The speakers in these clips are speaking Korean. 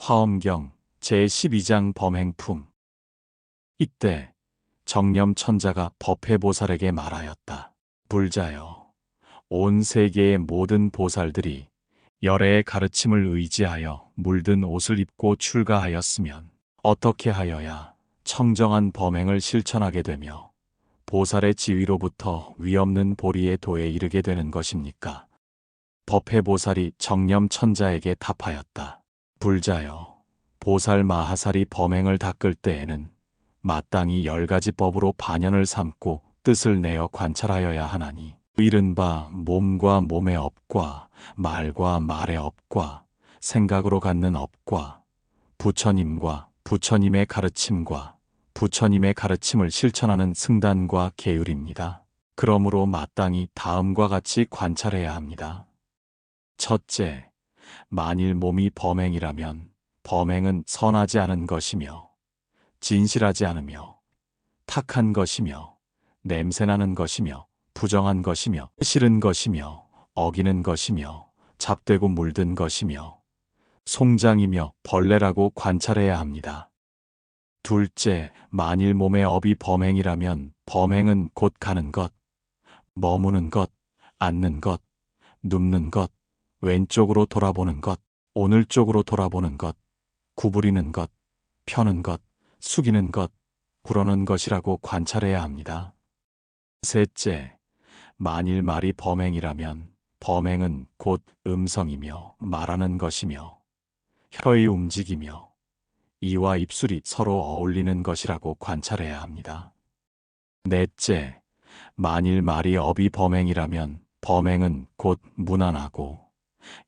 화엄경 제12장 범행품. 이때 정념천자가 법회보살에게 말하였다. 불자여, 온 세계의 모든 보살들이 열애의 가르침을 의지하여 물든 옷을 입고 출가하였으면 어떻게 하여야 청정한 범행을 실천하게 되며 보살의 지위로부터 위없는 보리의 도에 이르게 되는 것입니까? 법회보살이 정념천자에게 답하였다. 불자여, 보살 마하살이 범행을 닦을 때에는 마땅히 10가지 법으로 반연을 삼고 뜻을 내어 관찰하여야 하나니, 이른바 몸과 몸의 업과 말과 말의 업과 생각으로 갖는 업과 부처님과 부처님의 가르침과 부처님의 가르침을 실천하는 승단과 계율입니다. 그러므로 마땅히 다음과 같이 관찰해야 합니다. 첫째, 만일 몸이 범행이라면 범행은 선하지 않은 것이며 진실하지 않으며 탁한 것이며 냄새나는 것이며 부정한 것이며 싫은 것이며 어기는 것이며 잡되고 물든 것이며 송장이며 벌레라고 관찰해야 합니다. 둘째, 만일 몸의 업이 범행이라면 범행은 곧 가는 것, 머무는 것, 앉는 것, 눕는 것, 왼쪽으로 돌아보는 것, 오늘 쪽으로 돌아보는 것, 구부리는 것, 펴는 것, 숙이는 것, 구르는 것이라고 관찰해야 합니다. 셋째, 만일 말이 범행이라면 범행은 곧 음성이며 말하는 것이며 혀의 움직이며 이와 입술이 서로 어울리는 것이라고 관찰해야 합니다. 넷째, 만일 말이 업이 범행이라면 범행은 곧 무난하고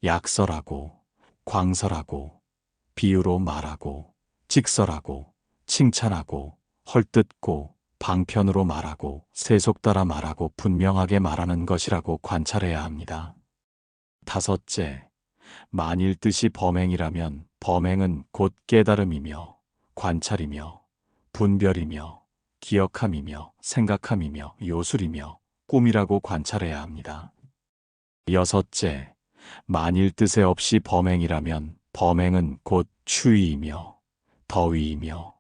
약설하고 광설하고 비유로 말하고 직설하고 칭찬하고 헐뜯고 방편으로 말하고 세속 따라 말하고 분명하게 말하는 것이라고 관찰해야 합니다. 다섯째, 만일 뜻이 범행이라면 범행은 곧 깨달음이며 관찰이며 분별이며 기억함이며 생각함이며 요술이며 꿈이라고 관찰해야 합니다. 여섯째, 만일 뜻에 없이 범행이라면 범행은 곧 추위이며 더위이며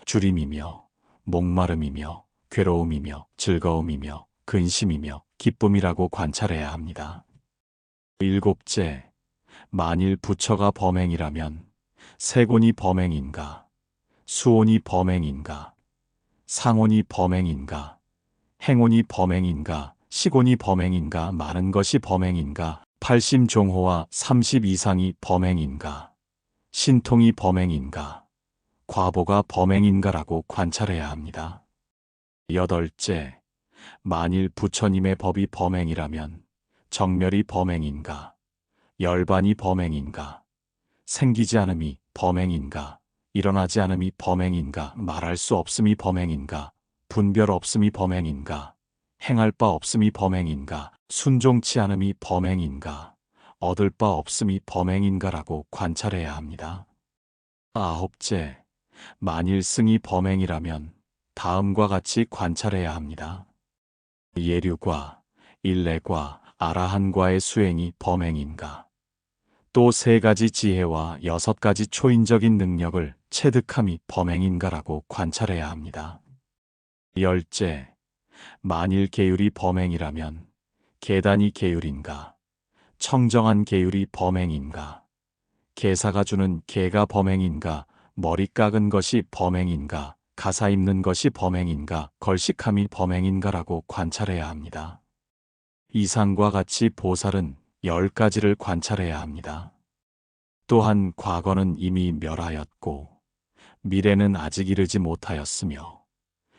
주림이며 목마름이며 괴로움이며 즐거움이며 근심이며 기쁨이라고 관찰해야 합니다. 일곱째, 만일 부처가 범행이라면 세곤이 범행인가, 수온이 범행인가, 상온이 범행인가, 행온이 범행인가, 시곤이 범행인가, 많은 것이 범행인가, 팔심종호와 30 이상이 범행인가, 신통이 범행인가, 과보가 범행인가라고 관찰해야 합니다. 여덟째, 만일 부처님의 법이 범행이라면 정멸이 범행인가, 열반이 범행인가, 생기지 않음이 범행인가, 일어나지 않음이 범행인가, 말할 수 없음이 범행인가, 분별 없음이 범행인가, 행할 바 없음이 범행인가, 순종치 않음이 범행인가, 얻을 바 없음이 범행인가라고 관찰해야 합니다. 아홉째, 만일 승이 범행이라면 다음과 같이 관찰해야 합니다. 예류과 일례과 아라한과의 수행이 범행인가, 또 3가지 지혜와 6가지 초인적인 능력을 체득함이 범행인가라고 관찰해야 합니다. 열째, 만일 계율이 범행이라면 계단이 계율인가, 청정한 계율이 범행인가, 계사가 주는 계가 범행인가, 머리 깎은 것이 범행인가, 가사 입는 것이 범행인가, 걸식함이 범행인가라고 관찰해야 합니다. 이상과 같이 보살은 10가지를 관찰해야 합니다. 또한 과거는 이미 멸하였고 미래는 아직 이르지 못하였으며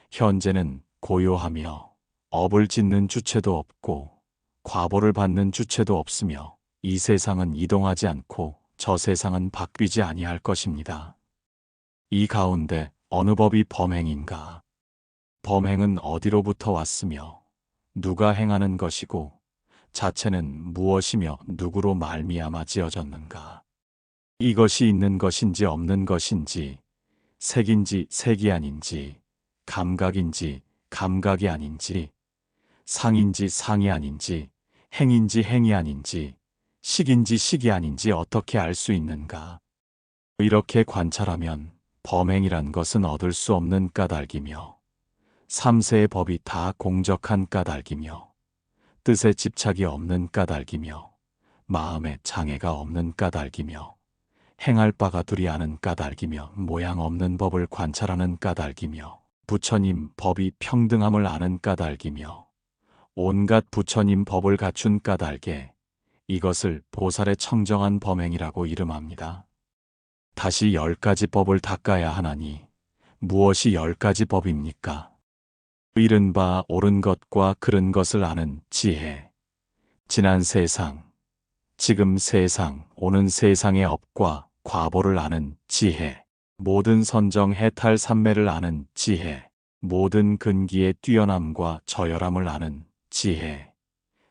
현재는 고요하며 업을 짓는 주체도 없고 과보를 받는 주체도 없으며 이 세상은 이동하지 않고 저 세상은 바뀌지 아니할 것입니다. 이 가운데 어느 법이 범행인가? 범행은 어디로부터 왔으며 누가 행하는 것이고 자체는 무엇이며 누구로 말미암아 지어졌는가? 이것이 있는 것인지 없는 것인지, 색인지 색이 아닌지, 감각인지 감각이 아닌지, 상인지 상이 아닌지, 행인지 행이 아닌지, 식인지 식이 아닌지 어떻게 알 수 있는가? 이렇게 관찰하면 범행이란 것은 얻을 수 없는 까닭이며 삼세의 법이 다 공적한 까닭이며 뜻에 집착이 없는 까닭이며 마음에 장애가 없는 까닭이며 행할 바가 두리하는 까닭이며 모양 없는 법을 관찰하는 까닭이며 부처님 법이 평등함을 아는 까닭이며 온갖 부처님 법을 갖춘 까닭에 이것을 보살의 청정한 범행이라고 이름합니다. 다시 10가지 법을 닦아야 하나니 무엇이 10가지 법입니까? 이른 바 옳은 것과 그른 것을 아는 지혜, 지난 세상, 지금 세상, 오는 세상의 업과 과보를 아는 지혜, 모든 선정 해탈 삼매를 아는 지혜, 모든 근기의 뛰어남과 저열함을 아는 지혜,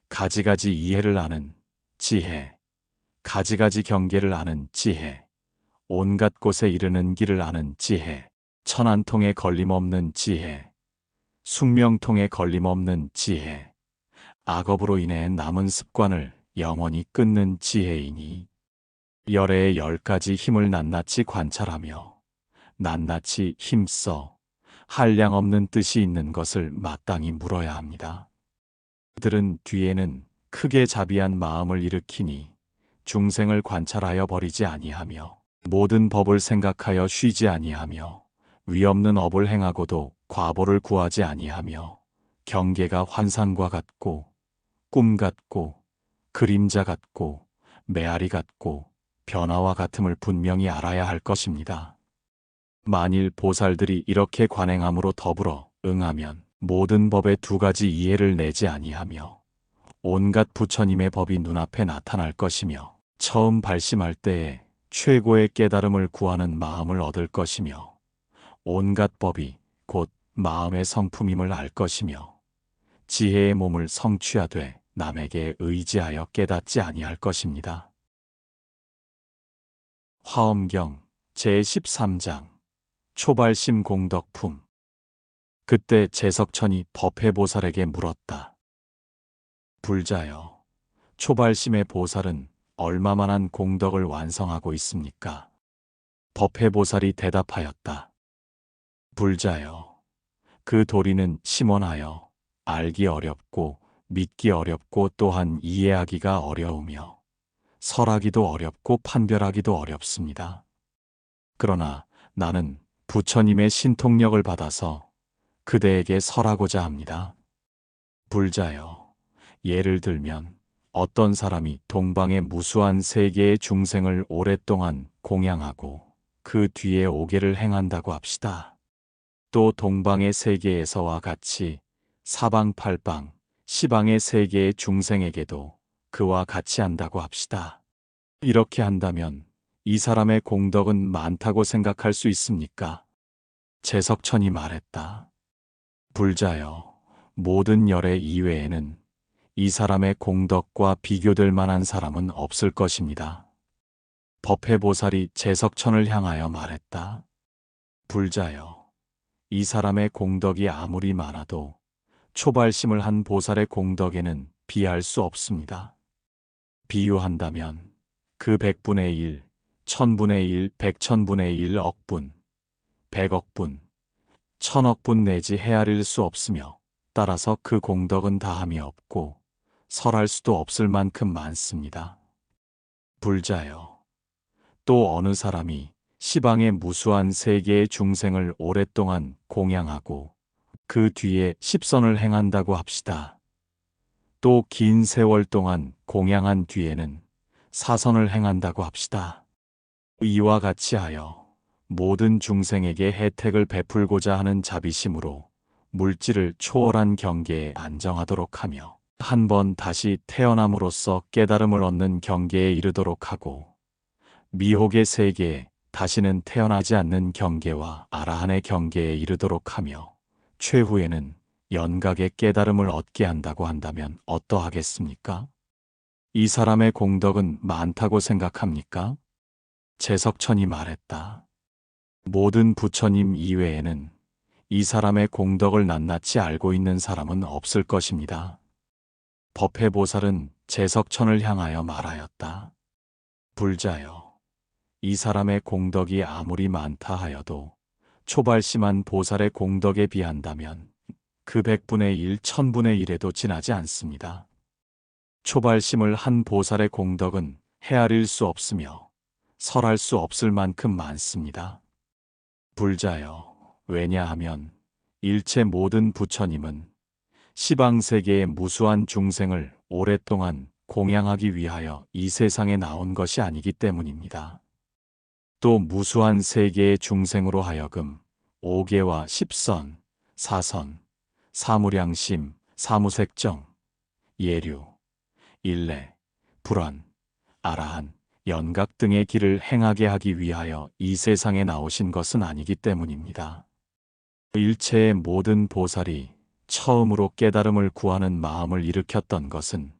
가지가지 이해를 아는 지혜, 가지가지 경계를 아는 지혜, 온갖 곳에 이르는 길을 아는 지혜, 천안통에 걸림없는 지혜, 숙명통에 걸림없는 지혜, 악업으로 인해 남은 습관을 영원히 끊는 지혜이니 열애의 10가지 힘을 낱낱이 관찰하며 낱낱이 힘써 한량없는 뜻이 있는 것을 마땅히 물어야 합니다. 그들은 뒤에는 크게 자비한 마음을 일으키니 중생을 관찰하여 버리지 아니하며 모든 법을 생각하여 쉬지 아니하며 위없는 업을 행하고도 과보를 구하지 아니하며 경계가 환상과 같고 꿈 같고 그림자 같고 메아리 같고 변화와 같음을 분명히 알아야 할 것입니다. 만일 보살들이 이렇게 관행함으로 더불어 응하면 모든 법의 2가지 이해를 내지 아니하며 온갖 부처님의 법이 눈앞에 나타날 것이며 처음 발심할 때에 최고의 깨달음을 구하는 마음을 얻을 것이며 온갖 법이 곧 마음의 성품임을 알 것이며 지혜의 몸을 성취하되 남에게 의지하여 깨닫지 아니할 것입니다. 화엄경 제13장 초발심 공덕품. 그때 제석천이 법회보살에게 물었다. 불자여, 초발심의 보살은 얼마만한 공덕을 완성하고 있습니까? 법회보살이 대답하였다. 불자여, 그 도리는 심원하여 알기 어렵고 믿기 어렵고 또한 이해하기가 어려우며 설하기도 어렵고 판별하기도 어렵습니다. 그러나 나는 부처님의 신통력을 받아서 그대에게 설하고자 합니다. 불자여, 예를 들면 어떤 사람이 동방의 무수한 세계의 중생을 오랫동안 공양하고 그 뒤에 오계를 행한다고 합시다. 또 동방의 세계에서와 같이 사방팔방, 시방의 세계의 중생에게도 그와 같이 한다고 합시다. 이렇게 한다면 이 사람의 공덕은 많다고 생각할 수 있습니까? 제석천이 말했다. 불자여, 모든 열애 이외에는 이 사람의 공덕과 비교될 만한 사람은 없을 것입니다. 법회보살이 제석천을 향하여 말했다. 불자여, 이 사람의 공덕이 아무리 많아도 초발심을 한 보살의 공덕에는 비할 수 없습니다. 비유한다면 그 100분의 1, 1000분의 1, 100천분의 1 억분, 100억분, 1000억분 내지 헤아릴 수 없으며 따라서 그 공덕은 다함이 없고 설할 수도 없을 만큼 많습니다. 불자여, 또 어느 사람이 시방의 무수한 세계의 중생을 오랫동안 공양하고 그 뒤에 십선을 행한다고 합시다. 또 긴 세월 동안 공양한 뒤에는 사선을 행한다고 합시다. 이와 같이 하여 모든 중생에게 혜택을 베풀고자 하는 자비심으로 물질을 초월한 경계에 안정하도록 하며 한 번 다시 태어남으로써 깨달음을 얻는 경계에 이르도록 하고 미혹의 세계에 다시는 태어나지 않는 경계와 아라한의 경계에 이르도록 하며 최후에는 연각의 깨달음을 얻게 한다고 한다면 어떠하겠습니까? 이 사람의 공덕은 많다고 생각합니까? 제석천이 말했다. 모든 부처님 이외에는 이 사람의 공덕을 낱낱이 알고 있는 사람은 없을 것입니다. 법회보살은 제석천을 향하여 말하였다. 불자여, 이 사람의 공덕이 아무리 많다 하여도 초발심한 보살의 공덕에 비한다면 그 100분의 1, 1000분의 1에도 지나지 않습니다. 초발심을 한 보살의 공덕은 헤아릴 수 없으며 설할 수 없을 만큼 많습니다. 불자여, 왜냐하면 일체 모든 부처님은 시방세계의 무수한 중생을 오랫동안 공양하기 위하여 이 세상에 나온 것이 아니기 때문입니다. 또 무수한 세계의 중생으로 하여금 5계와 10선, 사선, 사무량심, 사무색정, 예류, 일례, 불언, 아라한, 연각 등의 길을 행하게 하기 위하여 이 세상에 나오신 것은 아니기 때문입니다. 일체의 모든 보살이 처음으로 깨달음을 구하는 마음을 일으켰던 것은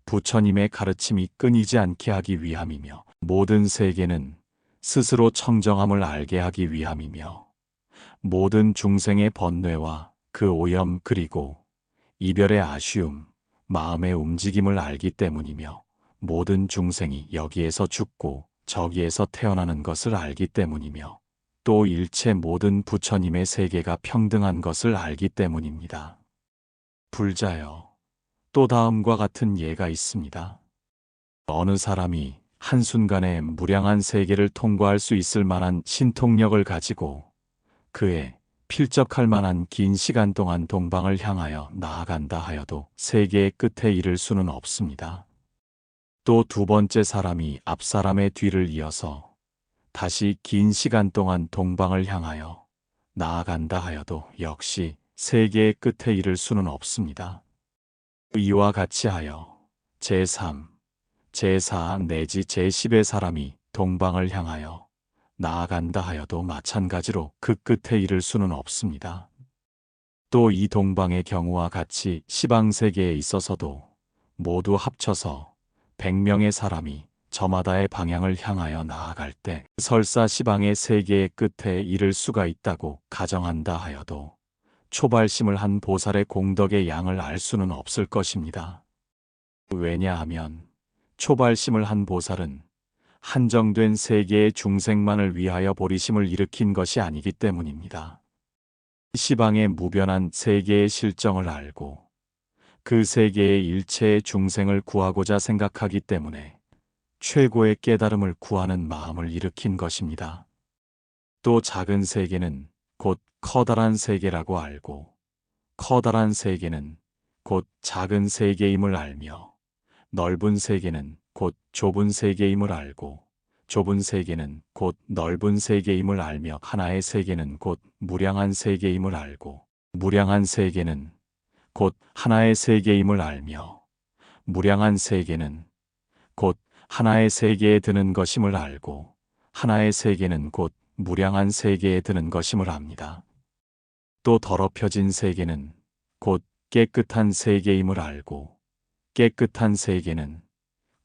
부처님의 가르침이 끊이지 않게 하기 위함이며 모든 세계는 스스로 청정함을 알게 하기 위함이며 모든 중생의 번뇌와 그 오염 그리고 이별의 아쉬움, 마음의 움직임을 알기 때문이며 모든 중생이 여기에서 죽고 저기에서 태어나는 것을 알기 때문이며 또 일체 모든 부처님의 세계가 평등한 것을 알기 때문입니다. 불자여, 또 다음과 같은 예가 있습니다. 어느 사람이 한순간에 무량한 세계를 통과할 수 있을 만한 신통력을 가지고 그에 필적할 만한 긴 시간 동안 동방을 향하여 나아간다 하여도 세계의 끝에 이를 수는 없습니다. 또 두 번째 사람이 앞 사람의 뒤를 이어서 다시 긴 시간 동안 동방을 향하여 나아간다 하여도 역시 세계의 끝에 이를 수는 없습니다. 이와 같이 하여 제3, 제4 내지 제10의 사람이 동방을 향하여 나아간다 하여도 마찬가지로 그 끝에 이를 수는 없습니다. 또 이 동방의 경우와 같이 시방세계에 있어서도 모두 합쳐서 100명의 사람이 저마다의 방향을 향하여 나아갈 때 설사 시방의 세계의 끝에 이를 수가 있다고 가정한다 하여도 초발심을 한 보살의 공덕의 양을 알 수는 없을 것입니다. 왜냐하면 초발심을 한 보살은 한정된 세계의 중생만을 위하여 보리심을 일으킨 것이 아니기 때문입니다. 시방의 무변한 세계의 실정을 알고 그 세계의 일체의 중생을 구하고자 생각하기 때문에 최고의 깨달음을 구하는 마음을 일으킨 것입니다. 또 작은 세계는 곧 커다란 세계라고 알고 커다란 세계는 곧 작은 세계임을 알며 넓은 세계는 곧 좁은 세계임을 알고 좁은 세계는 곧 넓은 세계임을 알며 하나의 세계는 곧 무량한 세계임을 알고 무량한 세계는 곧 하나의 세계임을 알며 무량한 세계는 곧 하나의 세계에 드는 것임을 알고 하나의 세계는 곧 무량한 세계에 드는 것임을 압니다. 또 더럽혀진 세계는 곧 깨끗한 세계임을 알고 깨끗한 세계는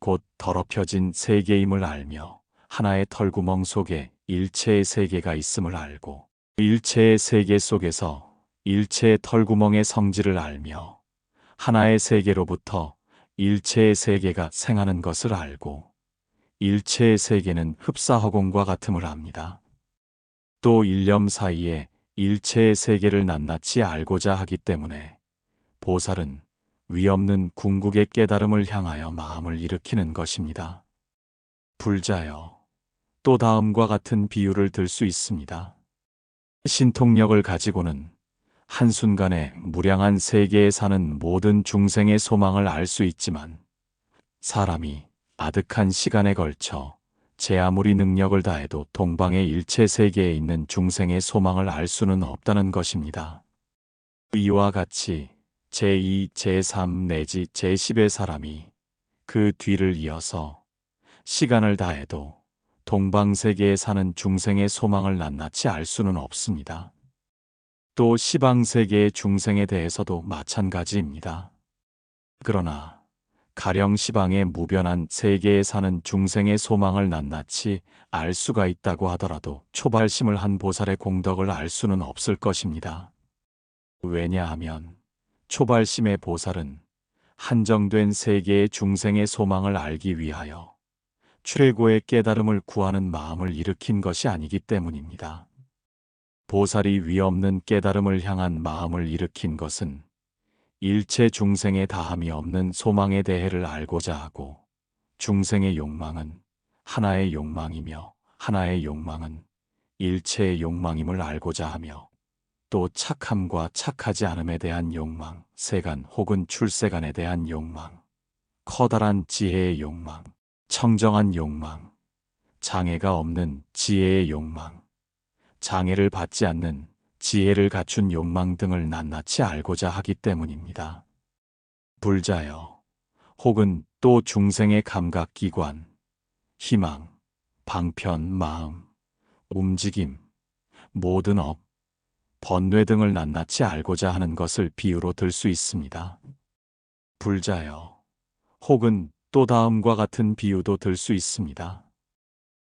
곧 더럽혀진 세계임을 알며 하나의 털구멍 속에 일체의 세계가 있음을 알고 일체의 세계 속에서 일체의 털구멍의 성질을 알며 하나의 세계로부터 일체의 세계가 생하는 것을 알고 일체의 세계는 흡사허공과 같음을 압니다. 또 일념 사이에 일체의 세계를 낱낱이 알고자 하기 때문에 보살은 위없는 궁극의 깨달음을 향하여 마음을 일으키는 것입니다. 불자여, 또 다음과 같은 비유를 들 수 있습니다. 신통력을 가지고는 한순간에 무량한 세계에 사는 모든 중생의 소망을 알 수 있지만 사람이 아득한 시간에 걸쳐 제 아무리 능력을 다해도 동방의 일체 세계에 있는 중생의 소망을 알 수는 없다는 것입니다. 이와 같이 제2, 제3 내지 제10의 사람이 그 뒤를 이어서 시간을 다해도 동방세계에 사는 중생의 소망을 낱낱이 알 수는 없습니다. 또 시방세계의 중생에 대해서도 마찬가지입니다. 그러나 가령 시방의 무변한 세계에 사는 중생의 소망을 낱낱이 알 수가 있다고 하더라도 초발심을 한 보살의 공덕을 알 수는 없을 것입니다. 왜냐하면 초발심의 보살은 한정된 세계의 중생의 소망을 알기 위하여 최고의 깨달음을 구하는 마음을 일으킨 것이 아니기 때문입니다. 보살이 위없는 깨달음을 향한 마음을 일으킨 것은 일체 중생의 다함이 없는 소망의 대해를 알고자 하고, 중생의 욕망은 하나의 욕망이며 하나의 욕망은 일체의 욕망임을 알고자 하며, 또 착함과 착하지 않음에 대한 욕망, 세간 혹은 출세간에 대한 욕망, 커다란 지혜의 욕망, 청정한 욕망, 장애가 없는 지혜의 욕망, 장애를 받지 않는 지혜를 갖춘 욕망 등을 낱낱이 알고자 하기 때문입니다. 불자여, 혹은 또 중생의 감각기관, 희망, 방편, 마음, 움직임, 모든 업, 번뇌 등을 낱낱이 알고자 하는 것을 비유로 들 수 있습니다. 불자여, 혹은 또 다음과 같은 비유도 들 수 있습니다.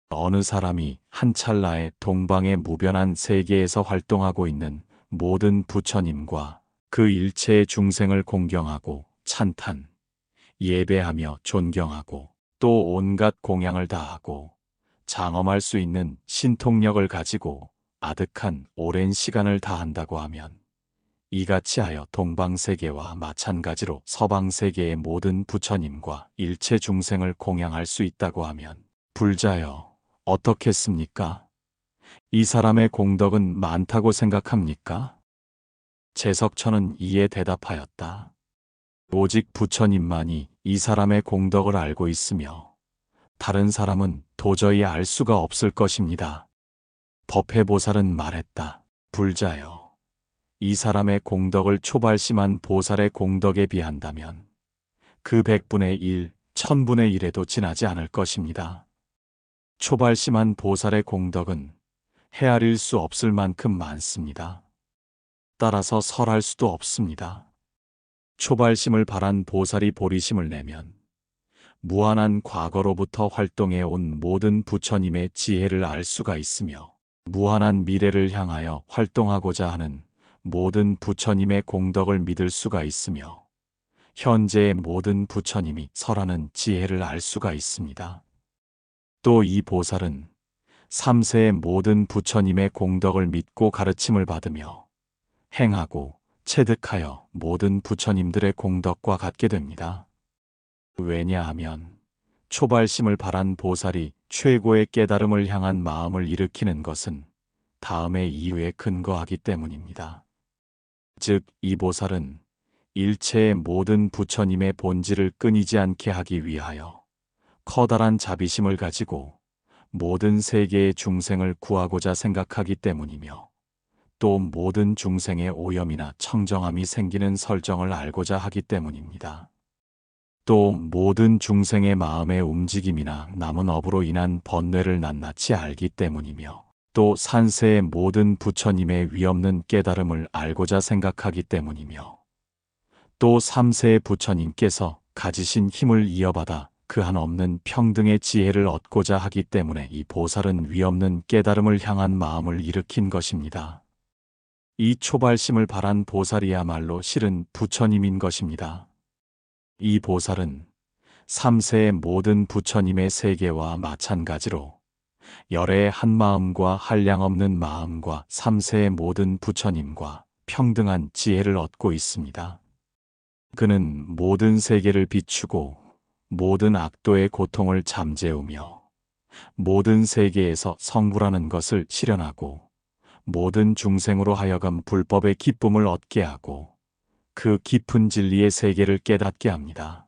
어느 사람이 한 찰나에 동방의 무변한 세계에서 활동하고 있는 모든 부처님과 그 일체의 중생을 공경하고 찬탄, 예배하며 존경하고 또 온갖 공양을 다하고 장엄할 수 있는 신통력을 가지고 아득한 오랜 시간을 다한다고 하면, 이같이 하여 동방세계와 마찬가지로 서방세계의 모든 부처님과 일체 중생을 공양할 수 있다고 하면, 불자여, 어떻겠습니까? 이 사람의 공덕은 많다고 생각합니까? 제석천은 이에 대답하였다. 오직 부처님만이 이 사람의 공덕을 알고 있으며 다른 사람은 도저히 알 수가 없을 것입니다. 법회보살은 말했다. 불자여, 이 사람의 공덕을 초발심한 보살의 공덕에 비한다면 그 100분의 1, 1000분의 1에도 지나지 않을 것입니다. 초발심한 보살의 공덕은 헤아릴 수 없을 만큼 많습니다. 따라서 설할 수도 없습니다. 초발심을 바란 보살이 보리심을 내면 무한한 과거로부터 활동해 온 모든 부처님의 지혜를 알 수가 있으며, 무한한 미래를 향하여 활동하고자 하는 모든 부처님의 공덕을 믿을 수가 있으며, 현재의 모든 부처님이 설하는 지혜를 알 수가 있습니다. 또 이 보살은 3세의 모든 부처님의 공덕을 믿고 가르침을 받으며 행하고 체득하여 모든 부처님들의 공덕과 같게 됩니다. 왜냐하면 초발심을 바란 보살이 최고의 깨달음을 향한 마음을 일으키는 것은 다음의 이유에 근거하기 때문입니다. 즉, 이 보살은 일체의 모든 부처님의 본질을 끊이지 않게 하기 위하여 커다란 자비심을 가지고 모든 세계의 중생을 구하고자 생각하기 때문이며, 또 모든 중생의 오염이나 청정함이 생기는 설정을 알고자 하기 때문입니다. 또 모든 중생의 마음의 움직임이나 남은 업으로 인한 번뇌를 낱낱이 알기 때문이며, 또 산세의 모든 부처님의 위없는 깨달음을 알고자 생각하기 때문이며, 또 3세의 부처님께서 가지신 힘을 이어받아 그 한없는 평등의 지혜를 얻고자 하기 때문에 이 보살은 위없는 깨달음을 향한 마음을 일으킨 것입니다. 이 초발심을 바란 보살이야말로 실은 부처님인 것입니다. 이 보살은 3세의 모든 부처님의 세계와 마찬가지로 열의 한 마음과 한량없는 마음과 3세의 모든 부처님과 평등한 지혜를 얻고 있습니다. 그는 모든 세계를 비추고 모든 악도의 고통을 잠재우며 모든 세계에서 성불하는 것을 실현하고 모든 중생으로 하여금 불법의 기쁨을 얻게 하고 그 깊은 진리의 세계를 깨닫게 합니다.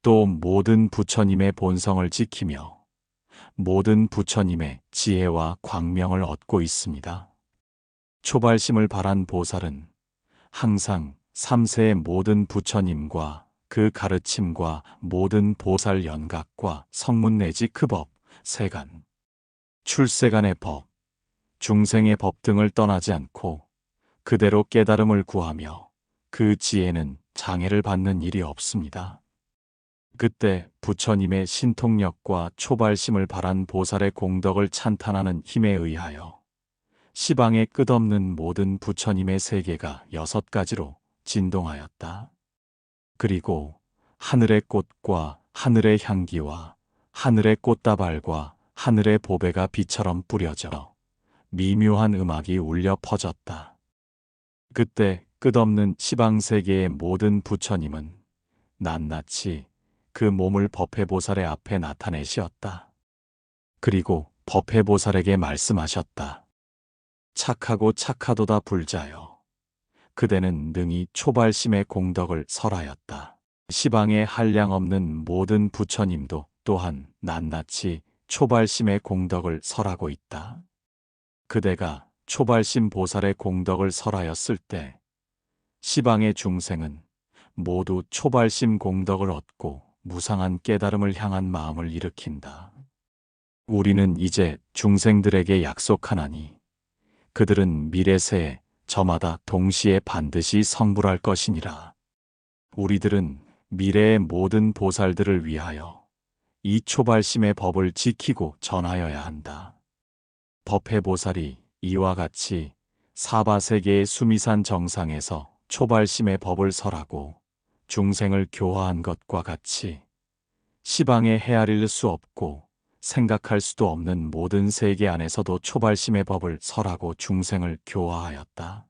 또 모든 부처님의 본성을 지키며 모든 부처님의 지혜와 광명을 얻고 있습니다. 초발심을 바란 보살은 항상 3세의 모든 부처님과 그 가르침과 모든 보살 연각과 성문 내지 그 법, 세간, 출세간의 법, 중생의 법 등을 떠나지 않고 그대로 깨달음을 구하며 그 지혜는 장애를 받는 일이 없습니다. 그때 부처님의 신통력과 초발심을 바란 보살의 공덕을 찬탄하는 힘에 의하여 시방의 끝없는 모든 부처님의 세계가 6가지로 진동하였다. 그리고 하늘의 꽃과 하늘의 향기와 하늘의 꽃다발과 하늘의 보배가 비처럼 뿌려져 미묘한 음악이 울려 퍼졌다. 그때 끝없는 시방세계의 모든 부처님은 낱낱이 그 몸을 법회보살의 앞에 나타내시었다. 그리고 법회보살에게 말씀하셨다. 착하고 착하도다 불자여. 그대는 능히 초발심의 공덕을 설하였다. 시방에 한량없는 모든 부처님도 또한 낱낱이 초발심의 공덕을 설하고 있다. 그대가 초발심 보살의 공덕을 설하였을 때 시방의 중생은 모두 초발심 공덕을 얻고 무상한 깨달음을 향한 마음을 일으킨다. 우리는 이제 중생들에게 약속하나니 그들은 미래세에 저마다 동시에 반드시 성불할 것이니라. 우리들은 미래의 모든 보살들을 위하여 이 초발심의 법을 지키고 전하여야 한다. 법회보살이 이와 같이 사바세계의 수미산 정상에서 초발심의 법을 설하고 중생을 교화한 것과 같이 시방에 헤아릴 수 없고 생각할 수도 없는 모든 세계 안에서도 초발심의 법을 설하고 중생을 교화하였다.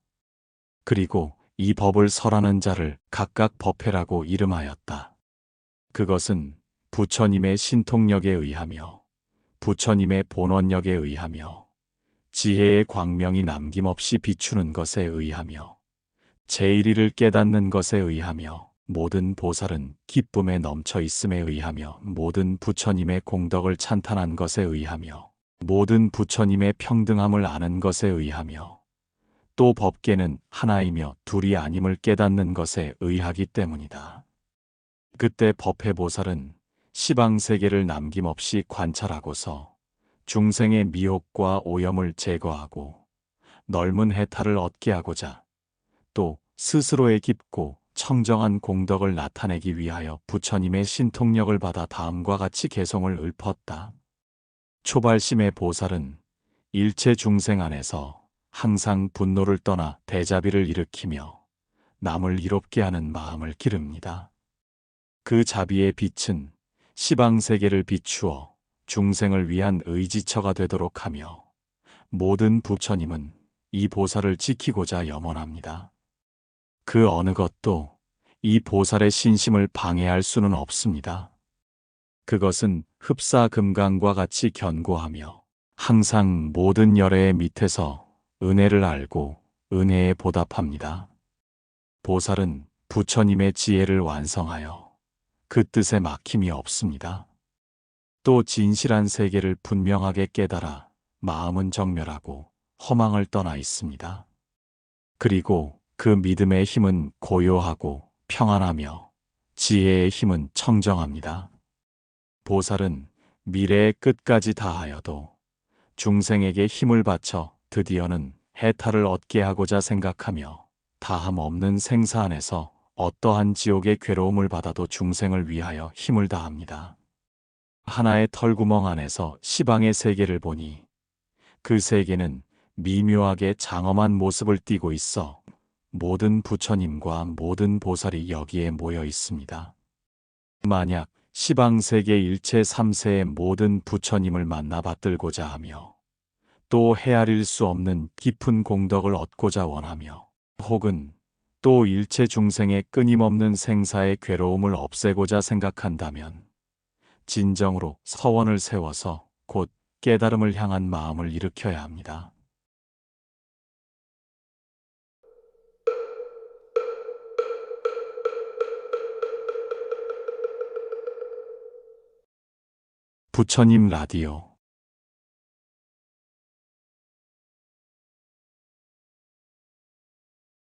그리고 이 법을 설하는 자를 각각 법회라고 이름하였다. 그것은 부처님의 신통력에 의하며 부처님의 본원력에 의하며 지혜의 광명이 남김없이 비추는 것에 의하며 제일이를 깨닫는 것에 의하며 모든 보살은 기쁨에 넘쳐 있음에 의하며 모든 부처님의 공덕을 찬탄한 것에 의하며 모든 부처님의 평등함을 아는 것에 의하며 또 법계는 하나이며 둘이 아님을 깨닫는 것에 의하기 때문이다. 그때 법회보살은 시방세계를 남김없이 관찰하고서 중생의 미혹과 오염을 제거하고 넓은 해탈을 얻게 하고자 또 스스로의 깊고 청정한 공덕을 나타내기 위하여 부처님의 신통력을 받아 다음과 같이 개성을 읊었다. 초발심의 보살은 일체 중생 안에서 항상 분노를 떠나 대자비를 일으키며 남을 이롭게 하는 마음을 기릅니다. 그 자비의 빛은 시방세계를 비추어 중생을 위한 의지처가 되도록 하며 모든 부처님은 이 보살을 지키고자 염원합니다. 그 어느 것도 이 보살의 신심을 방해할 수는 없습니다. 그것은 흡사금강과 같이 견고하며 항상 모든 열애의 밑에서 은혜를 알고 은혜에 보답합니다. 보살은 부처님의 지혜를 완성하여 그 뜻에 막힘이 없습니다. 또 진실한 세계를 분명하게 깨달아 마음은 정멸하고 허망을 떠나 있습니다. 그리고 그 믿음의 힘은 고요하고 평안하며 지혜의 힘은 청정합니다. 보살은 미래의 끝까지 다하여도 중생에게 힘을 바쳐 드디어는 해탈을 얻게 하고자 생각하며 다함 없는 생사 안에서 어떠한 지옥의 괴로움을 받아도 중생을 위하여 힘을 다합니다. 하나의 털구멍 안에서 시방의 세계를 보니 그 세계는 미묘하게 장엄한 모습을 띠고 있어 모든 부처님과 모든 보살이 여기에 모여 있습니다. 만약 시방세계 일체 3세의 모든 부처님을 만나 받들고자 하며 또 헤아릴 수 없는 깊은 공덕을 얻고자 원하며 혹은 또 일체 중생의 끊임없는 생사의 괴로움을 없애고자 생각한다면 진정으로 서원을 세워서 곧 깨달음을 향한 마음을 일으켜야 합니다. 부처님 라디오